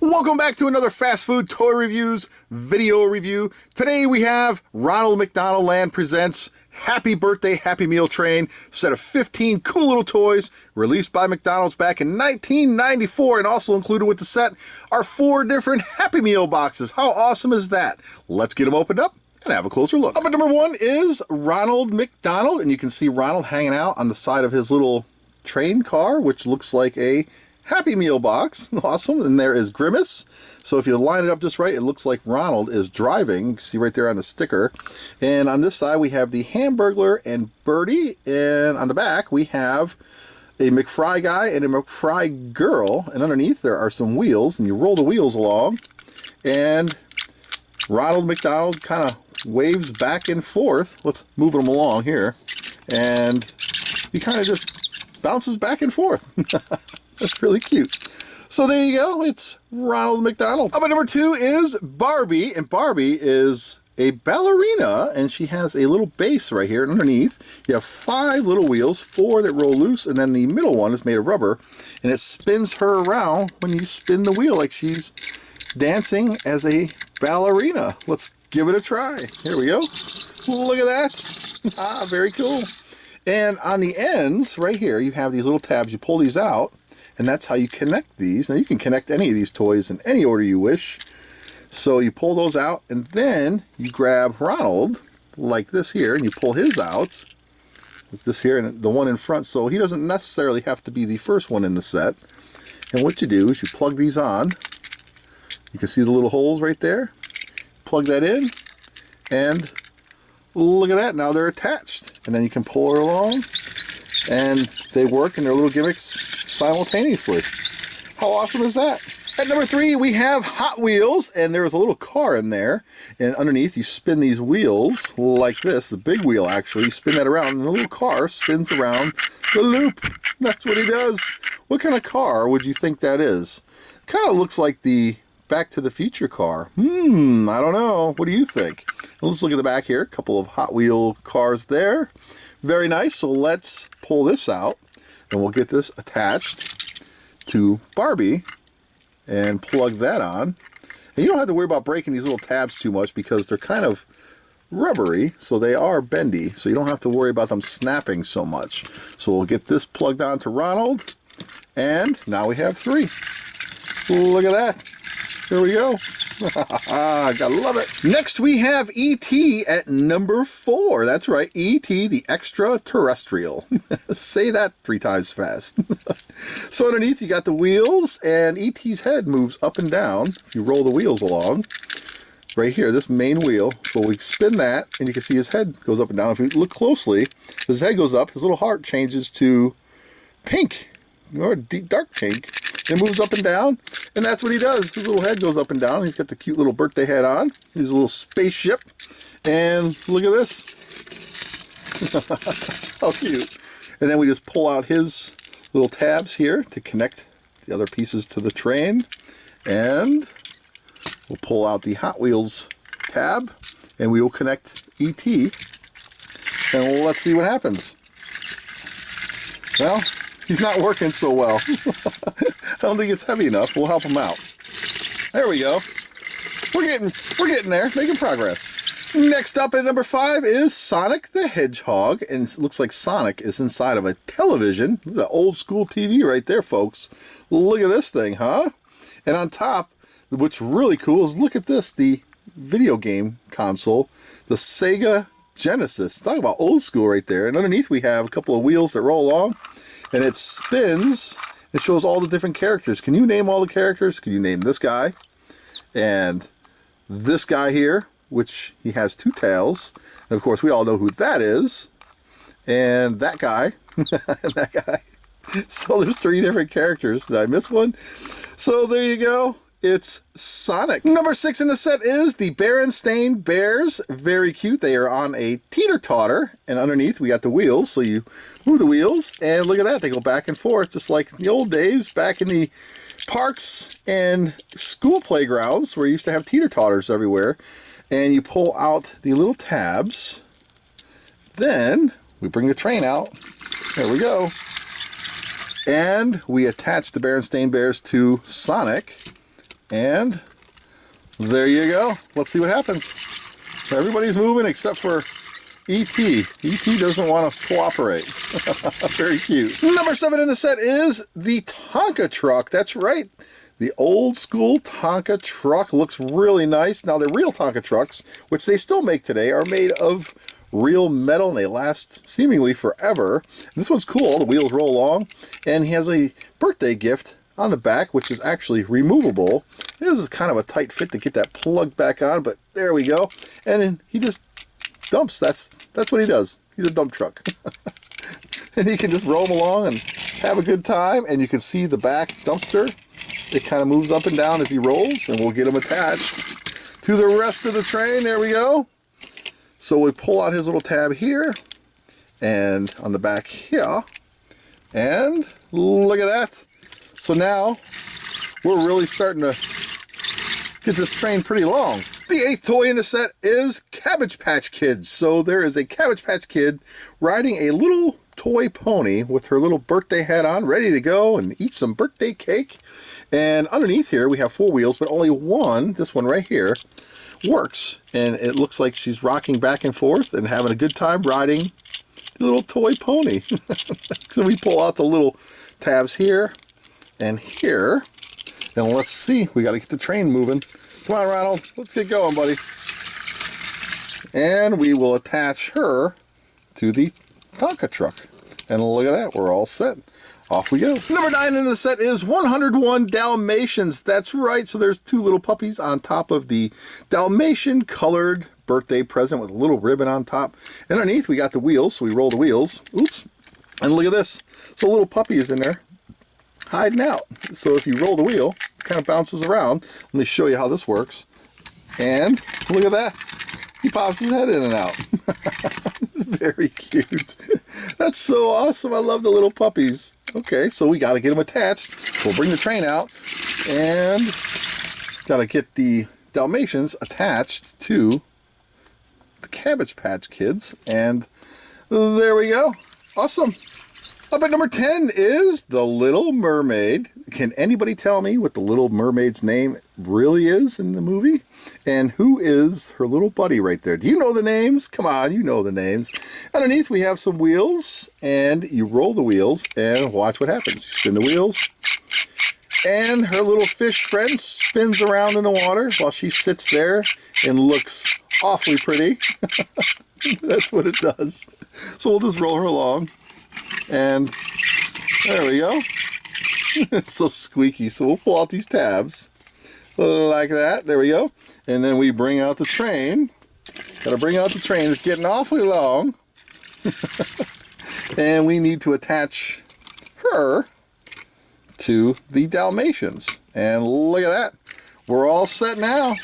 Welcome back to another Fast Food Toy Reviews video review. Today we have Ronald McDonald Land presents Happy Birthday Happy Meal Train, set of 15 cool little toys released by McDonald's back in 1994, and also included with the set are 4 different Happy Meal boxes. How awesome is that? Let's get them opened up and have a closer look. Up at number 1 is Ronald McDonald, and you can see Ronald hanging out on the side of his little train car, which looks like a Happy Meal box. Awesome. And there is Grimace. So if you line it up just right, it looks like Ronald is driving. You can see right there on the sticker. And on this side, we have the Hamburglar and Birdie. And on the back, we have a McFry guy and a McFry girl. And underneath, there are some wheels. And you roll the wheels along. And Ronald McDonald kind of waves back and forth. Let's move them along here. And he kind of just bounces back and forth. That's really cute. So there you go. It's Ronald McDonald. Up at number 2 is Barbie. And Barbie is a ballerina. And she has a little base right here. And underneath, you have 5 little wheels, 4 that roll loose. And then the middle one is made of rubber. And it spins her around when you spin the wheel like she's dancing as a ballerina. Let's give it a try. Here we go. Look at that. Ah, very cool. And on the ends, right here, you have these little tabs. You pull these out. And that's how you connect these. Now you can connect any of these toys in any order you wish. So you pull those out, and then you grab Ronald, like this here, and you pull his out, with this here, and the one in front, so he doesn't necessarily have to be the first one in the set. And what you do is you plug these on. You can see the little holes right there. Plug that in, and look at that, now they're attached. And then you can pull her along, and they work in their little gimmicks simultaneously. How awesome is that? At number 3, we have Hot Wheels, and there's a little car in there, and underneath you spin these wheels like this, the big wheel actually, you spin that around, and the little car spins around the loop. That's what he does. What kind of car would you think that is? Kind of looks like the Back to the Future car. I don't know. What do you think? Let's look at the back here. A couple of Hot Wheel cars there. Very nice. So let's pull this out. And we'll get this attached to Barbie and plug that on. And you don't have to worry about breaking these little tabs too much because they're kind of rubbery, so they are bendy. So you don't have to worry about them snapping so much. So we'll get this plugged on to Ronald. And now we have 3. Look at that. Here we go. Gotta love it. Next we have E.T. at number 4. That's right, E.T. the Extraterrestrial. Say that 3 times fast. So underneath you got the wheels, and E.T.'s head moves up and down. If you roll the wheels along, right here, this main wheel, so we spin that, and you can see his head goes up and down. If you look closely, his head goes up, his little heart changes to pink, or deep dark pink. It moves up and down, and that's what he does. His little head goes up and down. He's got the cute little birthday hat on. He's a little spaceship. And look at this. How cute. And then we just pull out his little tabs here to connect the other pieces to the train. And we'll pull out the Hot Wheels tab, and we will connect E.T. And let's see what happens. Well, he's not working so well. I don't think it's heavy enough. We'll help him out. There we go. We're getting there, making progress. Next up at number 5 is Sonic the Hedgehog, and it looks like Sonic is inside of a television. This is an old school TV right there, folks. Look at this thing, huh? And on top, what's really cool is look at this, the video game console, the Sega Genesis. Talk about old school right there. And underneath we have a couple of wheels that roll along, and it spins. It shows all the different characters. Can you name all the characters? Can you name this guy? And this guy here, which he has 2 tails. And of course, we all know who that is. And that guy. And that guy. So there's 3 different characters. Did I miss one? So there you go. It's Sonic. Number 6 in the set is the Berenstain Bears. Very cute. They are on a teeter-totter, and underneath we got the wheels. So you move the wheels, and look at that. They go back and forth, just like the old days back in the parks and school playgrounds where you used to have teeter-totters everywhere. And you pull out the little tabs. Then we bring the train out. There we go. And we attach the Berenstain Bears to Sonic. And there you go. Let's see what happens. So everybody's moving except for E.T. E.T. doesn't want to cooperate. Very cute. Number 7 in the set is the Tonka Truck. That's right. The old school Tonka Truck looks really nice. Now, the real Tonka trucks, which they still make today, are made of real metal, and they last seemingly forever. And this one's cool. All the wheels roll along, and he has a birthday gift on the back, which is actually removable. It is kind of a tight fit to get that plugged back on, but there we go. And then he just dumps. That's what he does. He's a dump truck. And he can just roam along and have a good time. And you can see the back dumpster. It kind of moves up and down as he rolls, and we'll get him attached to the rest of the train. There we go. So we pull out his little tab here, and on the back here, and look at that. So now we're really starting to get this train pretty long. The 8th toy in the set is Cabbage Patch Kids. So there is a Cabbage Patch Kid riding a little toy pony with her little birthday hat on, ready to go and eat some birthday cake. And underneath here we have 4 wheels, but only one, this one right here, works. And it looks like she's rocking back and forth and having a good time riding the little toy pony. So we pull out the little tabs here and here. And let's see, we got to get the train moving. Come on, Ronald, let's get going, buddy. And we will attach her to the Tonka Truck. And look at that, we're all set. Off we go. Number 9 in the set is 101 Dalmatians. That's right, so there's 2 little puppies on top of the Dalmatian colored birthday present with a little ribbon on top. And underneath we got the wheels, so we roll the wheels. Oops. And look at this. So a little puppy is in there hiding out. So if you roll the wheel, it kind of bounces around. Let me show you how this works. And look at that. He pops his head in and out. Very cute. That's so awesome. I love the little puppies. Okay, so we got to get them attached. We'll bring the train out and got to get the Dalmatians attached to the Cabbage Patch Kids. And there we go. Awesome. Up at number 10 is the Little Mermaid. Can anybody tell me what the Little Mermaid's name really is in the movie? And who is her little buddy right there? Do you know the names? Come on, you know the names. Underneath we have some wheels, and you roll the wheels and watch what happens. You spin the wheels, and her little fish friend spins around in the water while she sits there and looks awfully pretty. That's what it does. So we'll just roll her along. And there we go. It's so squeaky. So we'll pull out these tabs like that. There we go. And then we bring out the train. Gotta bring out the train. It's getting awfully long. And we need to attach her to the Dalmatians. And look at that. We're all set now.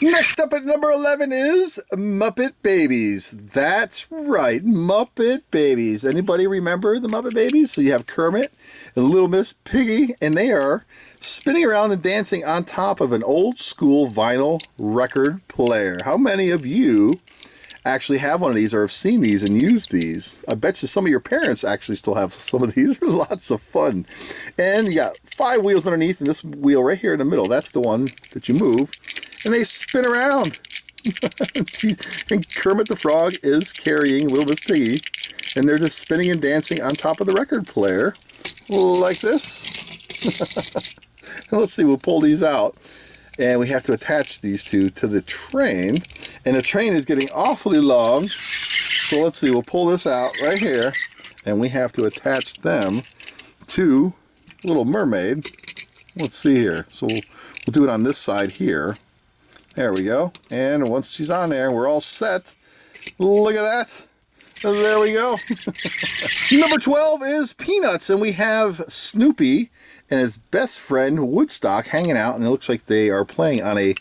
Next up at number 11 is Muppet Babies. That's right, Muppet Babies. Anybody remember the Muppet Babies? So you have Kermit and Little Miss Piggy, and they are spinning around and dancing on top of an old school vinyl record player. How many of you actually have one of these or have seen these and used these? I bet you some of your parents actually still have some of these. They're lots of fun. And you got 5 wheels underneath, and this wheel right here in the middle, that's the one that you move. And they spin around. And Kermit the Frog is carrying Little Miss Piggy. And they're just spinning and dancing on top of the record player. Like this. And let's see, we'll pull these out. And we have to attach these two to the train. And the train is getting awfully long. So let's see, we'll pull this out right here. And we have to attach them to Little Mermaid. Let's see here. So we'll do it on this side here. There we go. And once she's on there, we're all set. Look at that. There we go. Number 12 is Peanuts. And we have Snoopy and his best friend Woodstock hanging out. And it looks like they are playing on a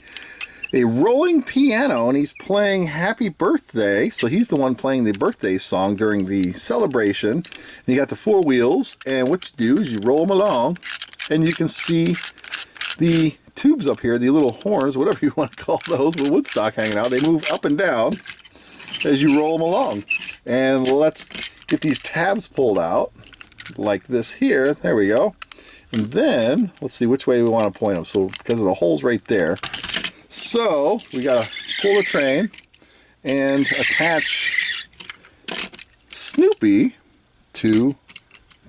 rolling piano. And he's playing Happy Birthday. So he's the one playing the birthday song during the celebration. And you got the 4 wheels. And what you do is you roll them along. And you can see the tubes up here, the little horns, whatever you want to call those, with Woodstock hanging out. They move up and down as you roll them along. And let's get these tabs pulled out like this here. There we go. And then, let's see which way we want to point them. So, because of the holes right there. So, we got to pull the train and attach Snoopy to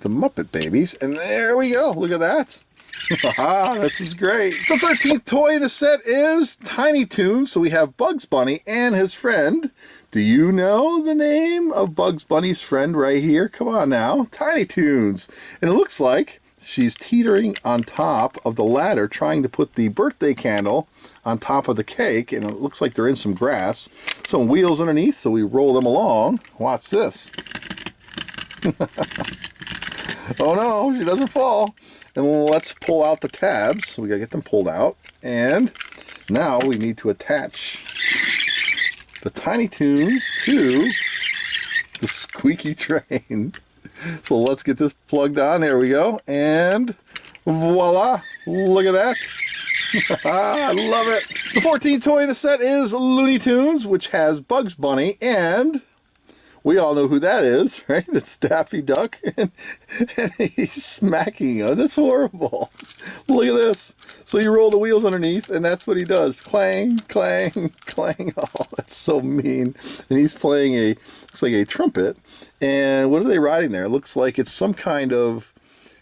the Muppet Babies. And there we go. Look at that. This is great. The 13th toy in the set is Tiny Toons. So we have Bugs Bunny and his friend. Do you know the name of Bugs Bunny's friend right here? Come on now. Tiny Toons. And it looks like she's teetering on top of the ladder trying to put the birthday candle on top of the cake. And it looks like they're in some grass. Some wheels underneath, so we roll them along. Watch this. Oh no, she doesn't fall. And let's pull out the tabs. We gotta get them pulled out. And now we need to attach the Tiny Toons to the squeaky train. So let's get this plugged on. There we go. And voila. Look at that. I love it. The 14th toy in the set is Looney Tunes, which has Bugs Bunny, and we all know who that is, right? That's Daffy Duck, and he's smacking him. That's horrible. Look at this. So you roll the wheels underneath, and that's what he does. Clang, clang, clang. Oh, that's so mean. And he's playing looks like a trumpet. And what are they riding there? It looks like it's some kind of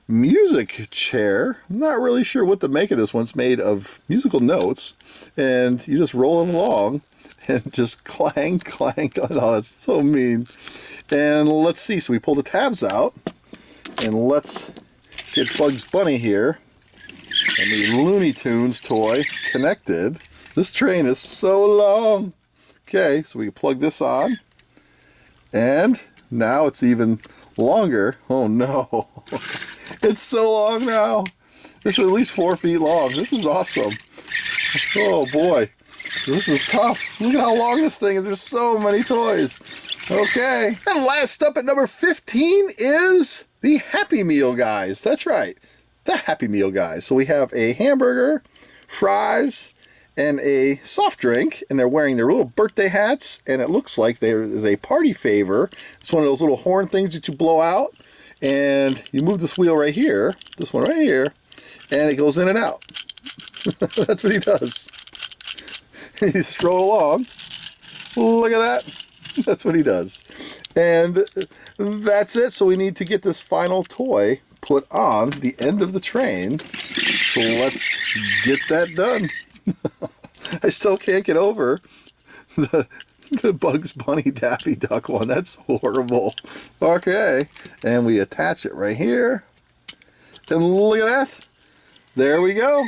music chair. I'm not really sure what to make of this one. It's made of musical notes, and you just roll them along. And just clang, clang. Oh, that's so mean. And let's see. So we pull the tabs out. And let's get Bugs Bunny here. And the Looney Tunes toy connected. This train is so long. Okay, so we can plug this on. And now it's even longer. Oh no. It's so long now. This is at least 4 feet long. This is awesome. Oh boy. This is tough. Look at how long this thing is. There's so many toys. Okay. And last up at number 15 is the Happy Meal guys. That's right. The Happy Meal guys. So we have a hamburger, fries, and a soft drink. And they're wearing their little birthday hats. And it looks like there is a party favor. It's one of those little horn things that you blow out. And you move this wheel right here. This one right here. And it goes in and out. That's what he does. You just roll along. Look at that. That's what he does. And that's it. So we need to get this final toy put on the end of the train. So let's get that done. I still can't get over the Bugs Bunny Daffy Duck one. That's horrible. Okay. And we attach it right here. And look at that. There we go.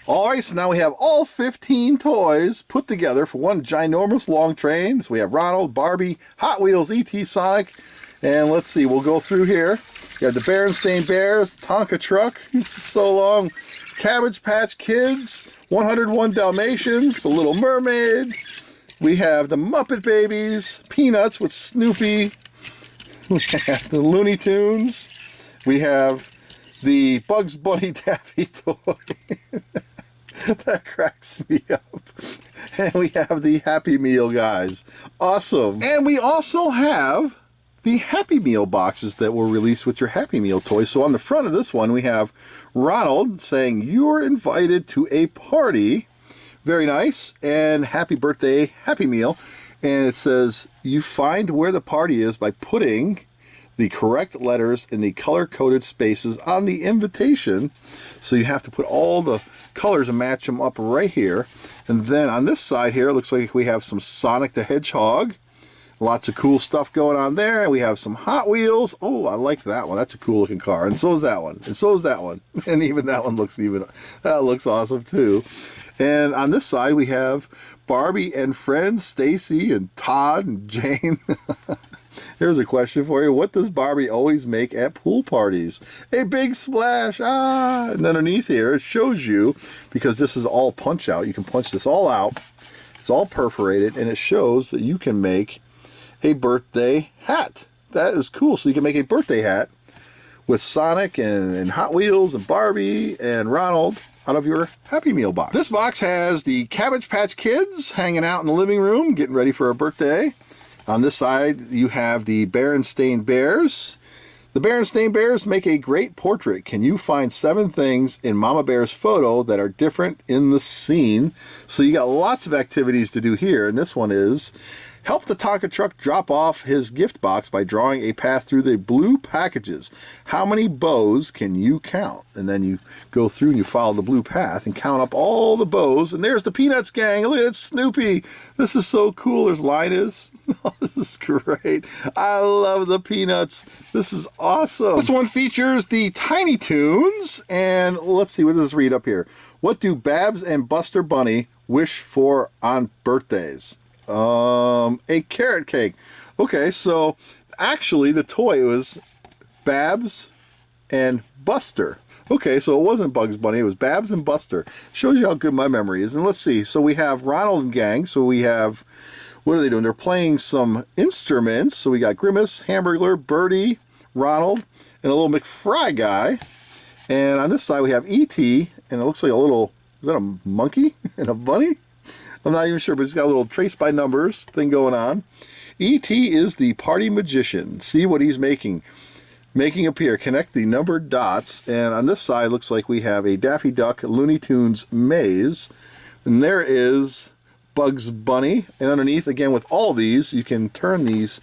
Alright, so now we have all 15 toys put together for one ginormous long train. So we have Ronald, Barbie, Hot Wheels, E.T., Sonic, and let's see, we'll go through here. We have the Berenstain Bears, Tonka Truck, this is so long, Cabbage Patch Kids, 101 Dalmatians, the Little Mermaid. We have the Muppet Babies, Peanuts with Snoopy. We have the Looney Tunes. We have the Bugs Bunny Daffy toy. That cracks me up. And we have the Happy Meal guys. Awesome. And we also have the Happy Meal boxes that were released with your Happy Meal toys. So on the front of this one, we have Ronald saying, "You're invited to a party." Very nice. And happy birthday, Happy Meal. And it says, "You find where the party is by putting the correct letters in the color-coded spaces on the invitation." So you have to put all the colors and match them up right here. And then on this side here, it looks like we have some Sonic the Hedgehog. Lots of cool stuff going on there. And we have some Hot Wheels. Oh, I like that one. That's a cool looking car. And so is that one. And so is that one. And even that one looks that looks awesome too. And on this side, we have Barbie and friends, Stacy and Todd and Jane. Here's a question for you. What does Barbie always make at pool parties? A big splash. Ah! And underneath here, it shows you, because this is all punch out. You can punch this all out. It's all perforated, and it shows that you can make a birthday hat. That is cool. So you can make a birthday hat with Sonic and Hot Wheels and Barbie and Ronald out of your Happy Meal box. This box has the Cabbage Patch Kids hanging out in the living room, getting ready for a birthday. On this side, you have the Berenstain Bears, The Berenstain Bears make a great portrait. Can you find 7 things in Mama Bear's photo that are different in the scene? So you got lots of activities to do here, and this one is help the Tonka Truck drop off his gift box by drawing a path through the blue packages. How many bows can you count? And then you go through and you follow the blue path and count up all the bows. And there's the Peanuts gang. Look at Snoopy. This is so cool. There's Linus. Oh, this is great. I love the Peanuts. This is awesome. This one features the Tiny Toons. And let's see, what does this read up here? What do Babs and Buster Bunny wish for on birthdays? A carrot cake. Okay, so actually the toy was Babs and Buster. Okay, so it wasn't Bugs Bunny, it was Babs and Buster. Shows you how good my memory is. And let's see, so we have Ronald and gang, so we have, what are they doing? They're playing some instruments. So we got Grimace, Hamburglar, Birdie, Ronald, and a little McFry guy. And on this side we have E.T., and it looks like a little, is that a monkey and a bunny? I'm not even sure, but he's got a little trace by numbers thing going on. E.T. is the party magician. See what he's making appear. Connect the numbered dots. And on this side, looks like we have a Daffy Duck Looney Tunes maze. And there is Bugs Bunny. And underneath, again, with all these, you can turn these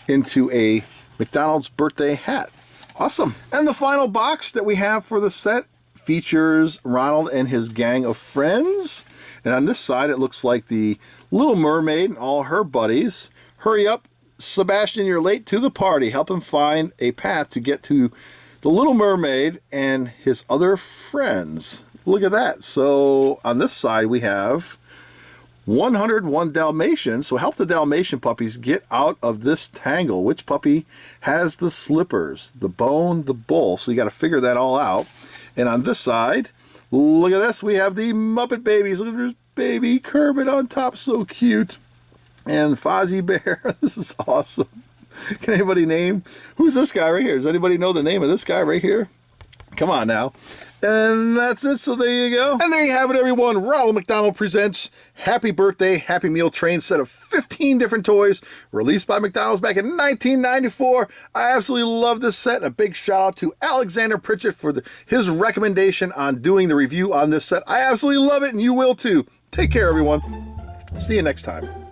into a McDonald's birthday hat. Awesome. And the final box that we have for the set features Ronald and his gang of friends. And on this side, it looks like the Little Mermaid and all her buddies. Hurry up, Sebastian, you're late to the party. Help him find a path to get to the Little Mermaid and his other friends. Look at that. So on this side, we have 101 Dalmatians. So help the Dalmatian puppies get out of this tangle. Which puppy has the slippers, the bone, the bull? So you got to figure that all out. And on this side, look at this. We have the Muppet Babies. Look at this baby Kermit on top. So cute. And Fozzie Bear. This is awesome. Can anybody name? Who's this guy right here? Does anybody know the name of this guy right here? Come on now. And that's it. So there you go. And there you have it, everyone. Ronald McDonald presents Happy Birthday, Happy Meal Train, set of 15 different toys released by McDonald's back in 1994. I absolutely love this set. And a big shout out to Alexander Pritchett for his recommendation on doing the review on this set. I absolutely love it, and you will too. Take care, everyone. See you next time.